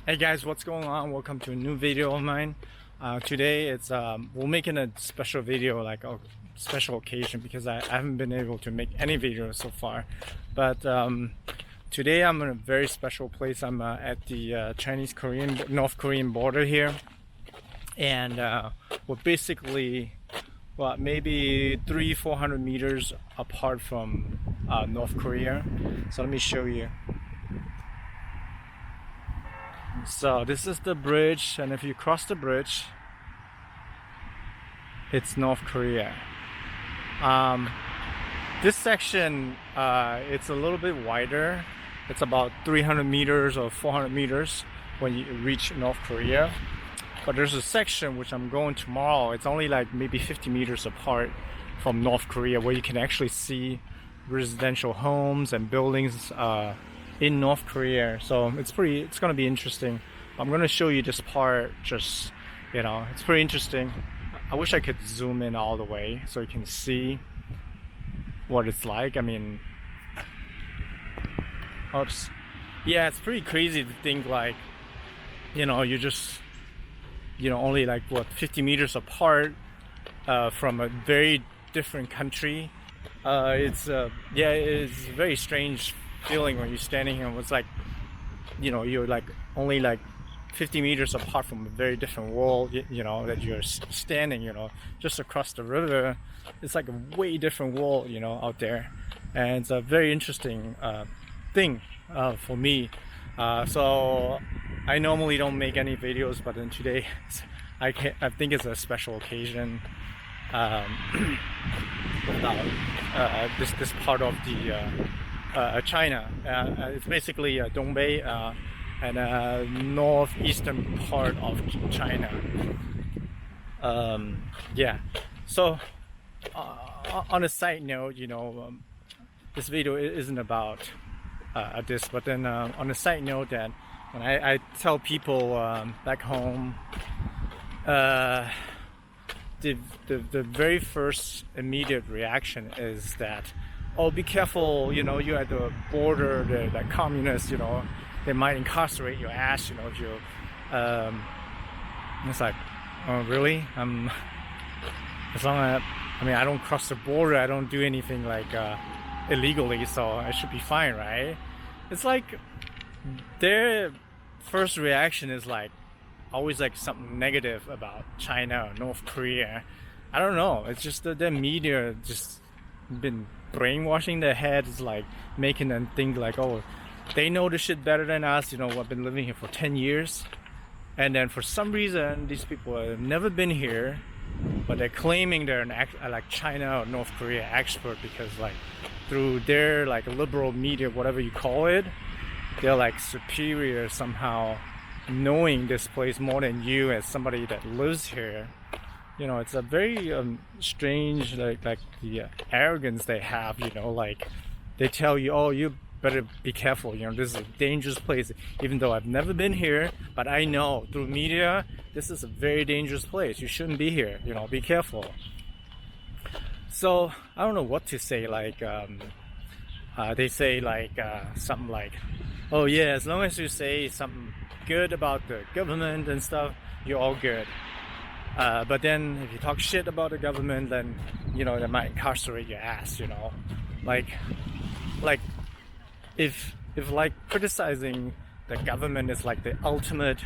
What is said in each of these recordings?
Hey guys, what's going on? Welcome to a new video of mine. Today it's we're making a special video, like a special occasion, because I haven't been able to make any videos so far. But today I'm in a very special place. I'm at the Chinese-Korean, North Korean border here, and we're basically maybe 300-400 meters apart from North Korea. So let me show you. So this is the bridge, and if you cross the bridge, it's North Korea. This section, it's a little bit wider. It's about 300 meters or 400 meters when you reach North Korea. But there's a section which I'm going tomorrow. It's only like maybe 50 meters apart from North Korea, where you can actually see residential homes and buildings in North Korea. So it's gonna be interesting. I'm gonna show you this part. Just, it's pretty interesting. I wish I could zoom in all the way so you can see what it's like. I mean, oops. Yeah, it's pretty crazy to think like, you're just, only like 50 meters apart from a very different country. It's a very strange feeling when you're standing here. It's like, you're like only like 50 meters apart from a very different world, that you're standing, just across the river. It's like a way different world, out there. And it's a very interesting thing for me. So I normally don't make any videos, but then today I think it's a special occasion about this part of the China. It's basically Dongbei and northeastern part of China. Yeah. So on a side note, this video isn't about this, but then on a side note, that when I tell people back home, the very first immediate reaction is that, oh, be careful, you're at the border, the communists, they might incarcerate your ass, if you, it's like, oh, really? As long as, I don't cross the border, I don't do anything like illegally, so I should be fine, right? It's like their first reaction is like always like something negative about China or North Korea. I don't know. It's just that the media just been brainwashing their heads, like making them think like, oh, they know the shit better than us. I've been living here for 10 years, and then for some reason these people have never been here, but they're claiming they're like China or North Korea expert, because like through their like liberal media, whatever you call it, they're like superior somehow, knowing this place more than you as somebody that lives here. It's a very strange, like the arrogance they have. Like they tell you, oh, you better be careful. This is a dangerous place, even though I've never been here, but I know through media this is a very dangerous place. You shouldn't be here. Be careful. So I don't know what to say. Like they say like something like, oh yeah, as long as you say something good about the government and stuff, you're all good. But then if you talk shit about the government, then they might incarcerate your ass. Like if like criticizing the government is like the ultimate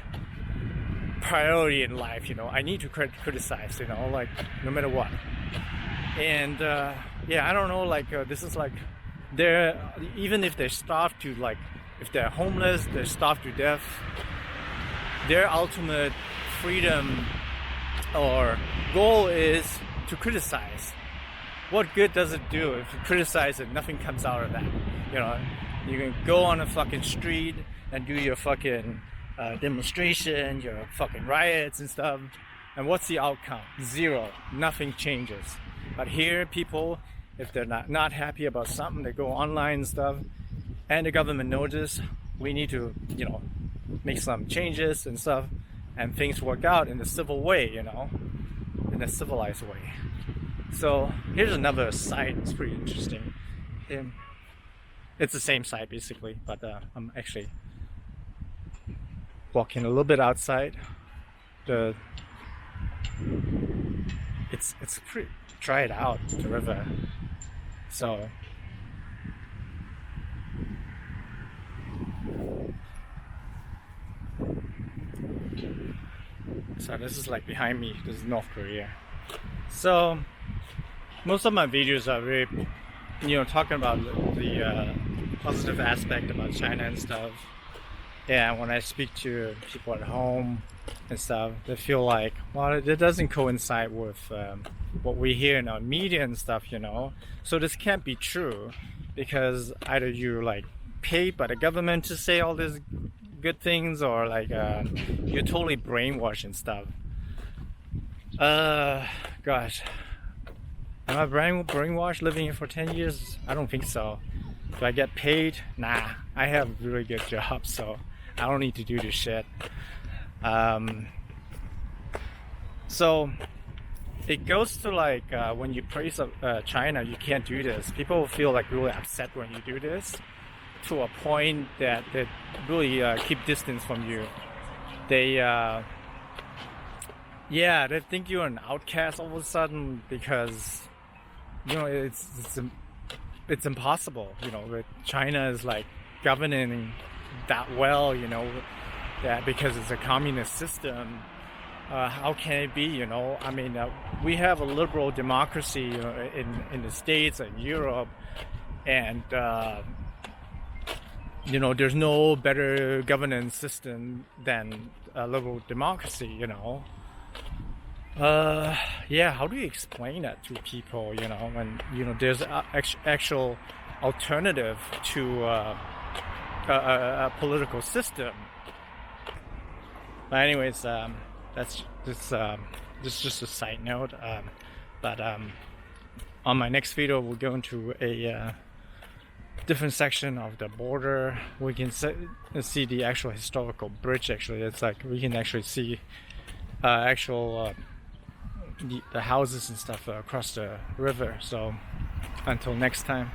priority in life, I need to criticize, like no matter what. And I don't know, like this is like they're, even if they're starved to, like if they're homeless, they're starved to death, their ultimate freedom or goal is to criticize. What good does it do if you criticize and nothing comes out of that? You can go on a fucking street and do your fucking demonstration, your fucking riots and stuff, and what's the outcome? Zero. Nothing changes. But here, people, if they're not happy about something, they go online and stuff, and the government notices we need to, make some changes and stuff, and things work out in a civil way, in a civilized way. So here's another site. It's pretty interesting. It's the same site basically, but I'm actually walking a little bit outside. The it's pretty dried out, the river. So this is like behind me. This is North Korea. So most of my videos are very, talking about the positive aspect about China and stuff. And when I speak to people at home and stuff, they feel like, well, it doesn't coincide with what we hear in our media and stuff, So this can't be true, because either you're like paid by the government to say all these good things, or like you're totally brainwashed and stuff. Gosh, am I brainwashed living here for 10 years? I don't think so. Do I get paid? Nah, I have a really good job, so I don't need to do this shit. So it goes to like when you praise China, you can't do this. People feel like really upset when you do this, to a point that they really keep distance from you. They they think you're an outcast all of a sudden, because it's impossible. China is like governing that well, that because it's a communist system. How can it be? I mean, we have a liberal democracy in the States and Europe, and there's no better governance system than a liberal democracy. How do you explain that to people? When there's actual alternative to a political system. But anyways, that's just a side note. But on my next video, we'll go into a different section of the border. We can see the actual historical bridge. Actually, it's like we can actually see the houses and stuff across the river. So until next time.